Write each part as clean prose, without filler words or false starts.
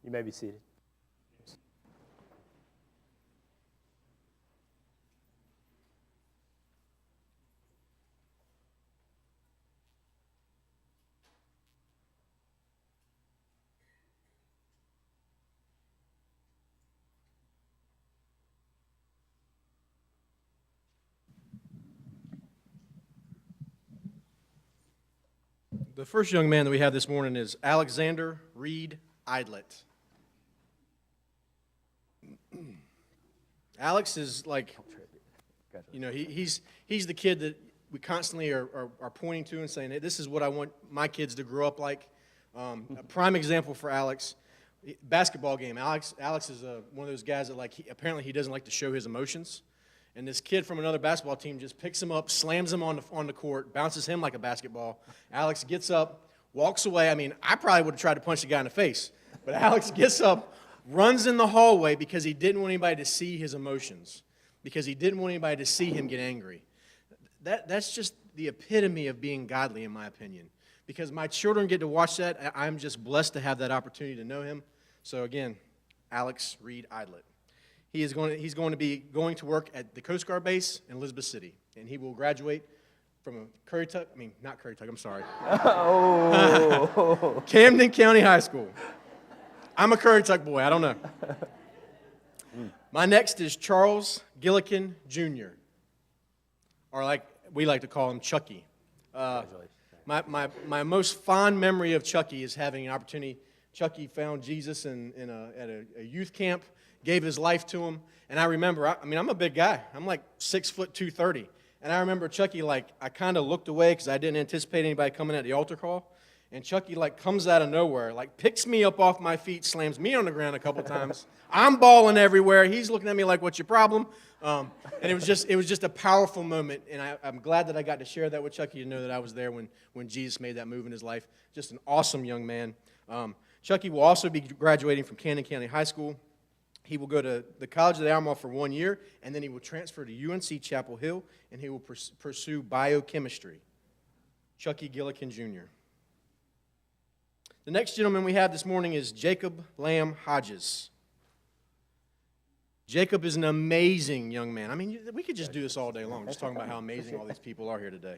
You may be seated. The first young man that we have this morning is Alexander Reed Idlet. Alex is like, he's the kid that we constantly are pointing to and saying, hey, this is what I want my kids to grow up like. A prime example for Alex, basketball game. Alex is one of those guys that apparently he doesn't like to show his emotions. And this kid from another basketball team just picks him up, slams him on the court, bounces him like a basketball. Alex gets up, walks away. I mean, I probably would have tried to punch the guy in the face. But Alex gets up, runs in the hallway because he didn't want anybody to see his emotions, because he didn't want anybody to see him get angry. That's just the epitome of being godly, in my opinion. Because my children get to watch that. I'm just blessed to have that opportunity to know him. So again, Alex Reed Idlet. He's going to be going to work at the Coast Guard base in Elizabeth City, and he will graduate from Camden County High School. I'm a Currituck boy. I don't know. My next is Charles Gillikin Jr., or like we like to call him Chucky. My most fond memory of Chucky is having an opportunity. Chucky found Jesus at a youth camp, gave his life to him. And I remember, I'm a big guy. I'm like 6 foot 230. And I remember Chucky, I kind of looked away because I didn't anticipate anybody coming at the altar call. And Chucky, comes out of nowhere, picks me up off my feet, slams me on the ground a couple times. I'm bawling everywhere. He's looking at me like, what's your problem? And it was just a powerful moment. And I'm glad that I got to share that with Chucky, to know that I was there when Jesus made that move in his life. Just an awesome young man. Chucky will also be graduating from Camden County High School. He will go to the College of the Alamo for 1 year, and then he will transfer to UNC Chapel Hill, and he will pursue biochemistry. Chucky Gillikin Jr. The next gentleman we have this morning is Jacob Lamb Hodges. Jacob is an amazing young man. I mean, we could just do this all day long, just talking about how amazing all these people are here today.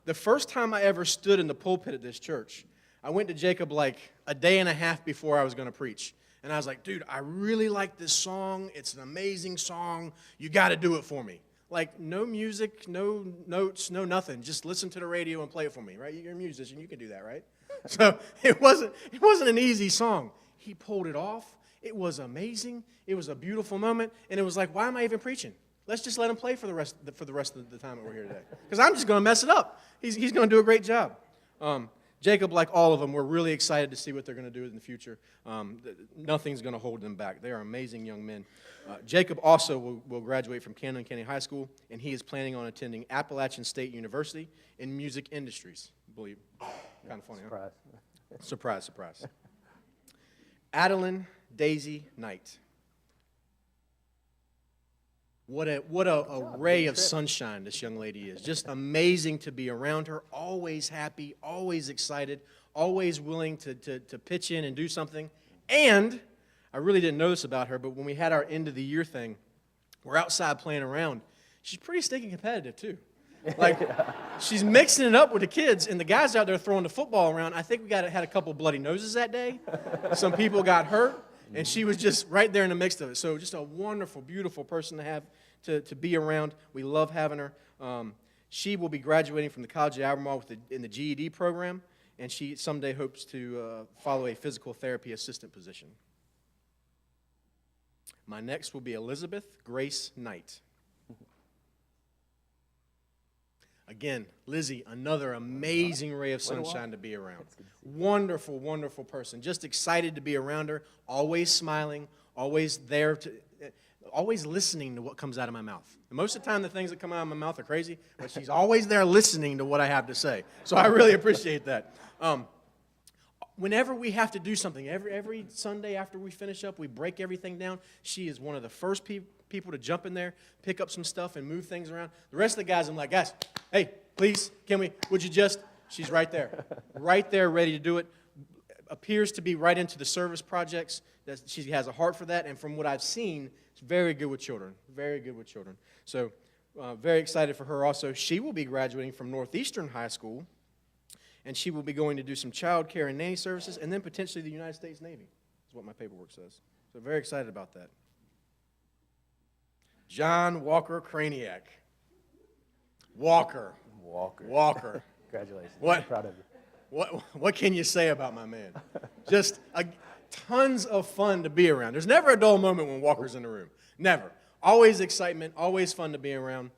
The first time I ever stood in the pulpit at this church, I went to Jacob a day and a half before I was going to preach. And I was like, dude, I really like this song. It's an amazing song. You got to do it for me. No music, no notes, no nothing. Just listen to the radio and play it for me, right? You're a musician. You can do that, right? So it wasn't an easy song. He pulled it off. It was amazing. It was a beautiful moment. And it was like, why am I even preaching? Let's just let him play for the rest of the time that we're here today. Because I'm just going to mess it up. He's going to do a great job. Jacob, like all of them, we're really excited to see what they're going to do in the future. Nothing's going to hold them back. They are amazing young men. Jacob also will graduate from Camden County High School, and he is planning on attending Appalachian State University in music industries. I believe. Kind of funny, Surprise. Huh? Surprise, surprise. Adeline Daisy Knight. What a ray of sunshine this young lady is. Just amazing to be around her. Always happy, always excited, always willing to pitch in and do something. And I really didn't know this about her, but when we had our end of the year thing, we're outside playing around. She's pretty stinking competitive too. She's mixing it up with the kids, and the guys out there throwing the football around. I think we had a couple bloody noses that day. Some people got hurt. And she was just right there in the mix of it. So just a wonderful, beautiful person to have to be around. We love having her. She will be graduating from the College of Albemarle in the GED program, and she someday hopes to follow a physical therapy assistant position. My next will be Elizabeth Grace Knight. Again, Lizzie, another amazing ray of sunshine to be around. Wonderful, wonderful person. Just excited to be around her. Always smiling. Always there. Always listening to what comes out of my mouth. And most of the time, the things that come out of my mouth are crazy, but she's always there listening to what I have to say. So I really appreciate that. Whenever we have to do something, every Sunday after we finish up, we break everything down. She is one of the first people to jump in there, pick up some stuff, and move things around. The rest of the guys, I'm like, guys, hey, please, would you just? She's right there, ready to do it. appears to be right into the service projects. She has a heart for that, and from what I've seen, she's very good with children. Very good with children. So very excited for her also. She will be graduating from Northeastern High School, and she will be going to do some child care and nanny services, and then potentially the United States Navy, is what my paperwork says. So very excited about that. John Walker Craniac. Walker. Congratulations. What? I'm proud of you. What can you say about my man? Just tons of fun to be around. There's never a dull moment when Walker's in the room. Never. Always excitement, always fun to be around.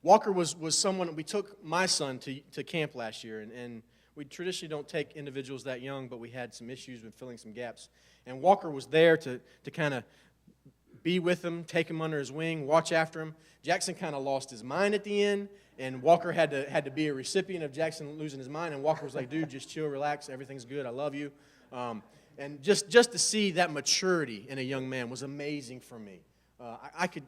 Walker was someone, we took my son to camp last year, and we traditionally don't take individuals that young, but we had some issues with filling some gaps. And Walker was there to kind of be with him, take him under his wing, watch after him. Jackson kind of lost his mind at the end, and Walker had to be a recipient of Jackson losing his mind, and Walker was like, dude, just chill, relax, everything's good, I love you. And just to see that maturity in a young man was amazing for me.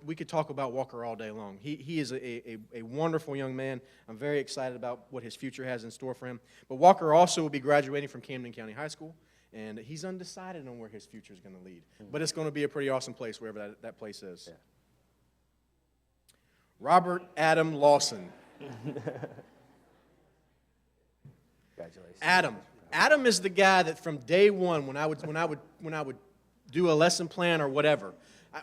We could talk about Walker all day long. He is a wonderful young man. I'm very excited about what his future has in store for him. But Walker also will be graduating from Camden County High School, and he's undecided on where his future is going to lead. But it's going to be a pretty awesome place, wherever that place is. Yeah. Robert Adam Lawson. Congratulations. Adam is the guy that from day one, when I would do a lesson plan or whatever,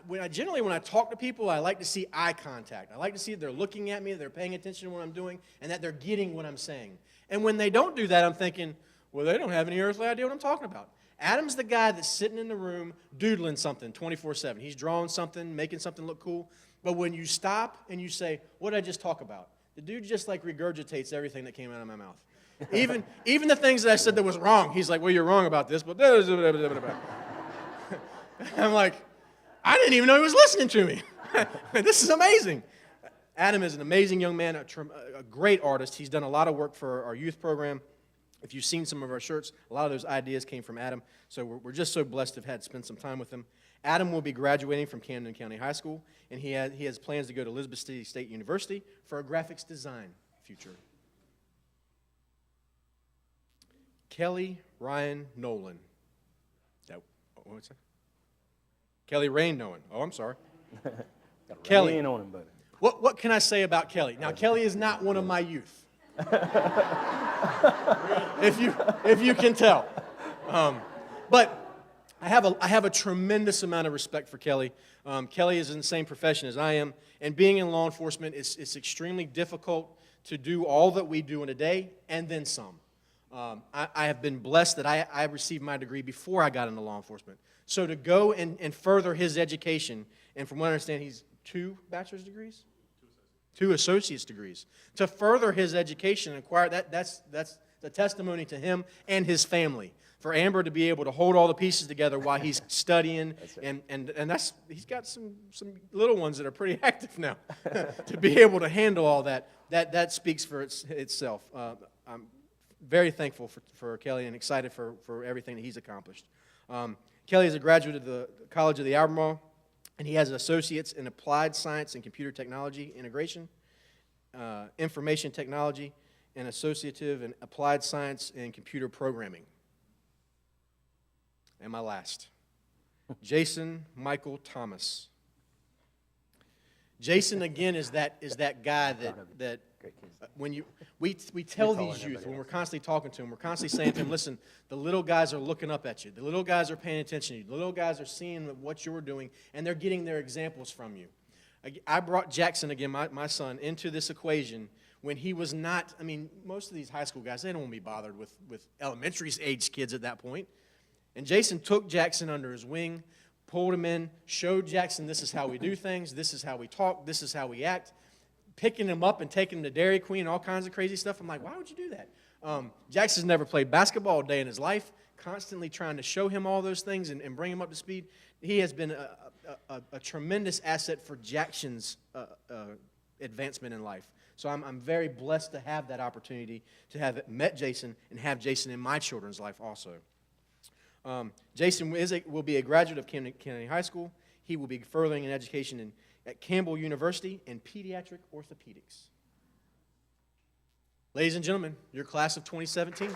when I talk to people, I like to see eye contact. I like to see that they're looking at me, they're paying attention to what I'm doing, and that they're getting what I'm saying. And when they don't do that, I'm thinking, well, they don't have any earthly idea what I'm talking about. Adam's the guy that's sitting in the room doodling something 24/7. He's drawing something, making something look cool. But when you stop and you say, what did I just talk about? The dude just like regurgitates everything that came out of my mouth. Even the things that I said that was wrong, he's like, well, you're wrong about this, but I'm like, I didn't even know he was listening to me. This is amazing. Adam is an amazing young man, a great artist. He's done a lot of work for our youth program. If you've seen some of our shirts, a lot of those ideas came from Adam. So we're just so blessed to have had spent some time with him. Adam will be graduating from Camden County High School, and he has plans to go to Elizabeth City State University for a graphics design future. Kelly Ryan Nolan. What's that? Kelly Rain Nolan. Oh, I'm sorry. Kelly. On him, buddy. What can I say about Kelly? Now, Kelly is not one of my youth. if you can tell. But I have a tremendous amount of respect for Kelly. Kelly is in the same profession as I am, and being in law enforcement, it's extremely difficult to do all that we do in a day, and then some. I have been blessed that I received my degree before I got into law enforcement. So to go and further his education, and from what I understand, he's 2 bachelor's degrees? 2 associate's degrees. To further his education and acquire that's the testimony to him and his family. For Amber to be able to hold all the pieces together while he's studying, and he's got some little ones that are pretty active now. To be able to handle all that speaks for itself. I'm very thankful for Kelly and excited for everything that he's accomplished. Kelly is a graduate of the College of the Albemarle, and he has associates in applied science and computer technology integration, information technology, and associative in applied science and computer programming. And my last, Jason Michael Thomas. Jason, again, is that guy that when we tell these youth, when we're constantly talking to them, we're constantly saying to them, listen, the little guys are looking up at you. The little guys are paying attention to you. The little guys are seeing what you're doing, and they're getting their examples from you. I brought Jackson, again, my son, into this equation when he was not, most of these high school guys, they don't want to be bothered with elementary age kids at that point. And Jason took Jackson under his wing, pulled him in, showed Jackson this is how we do things, this is how we talk, this is how we act, picking him up and taking him to Dairy Queen, all kinds of crazy stuff. I'm like, why would you do that? Jackson's never played basketball a day in his life, constantly trying to show him all those things and bring him up to speed. He has been a tremendous asset for Jackson's advancement in life. So I'm very blessed to have that opportunity to have met Jason and have Jason in my children's life also. Jason will be a graduate of Camden County High School. He will be furthering an education at Campbell University in pediatric orthopedics. Ladies and gentlemen, your class of 2017.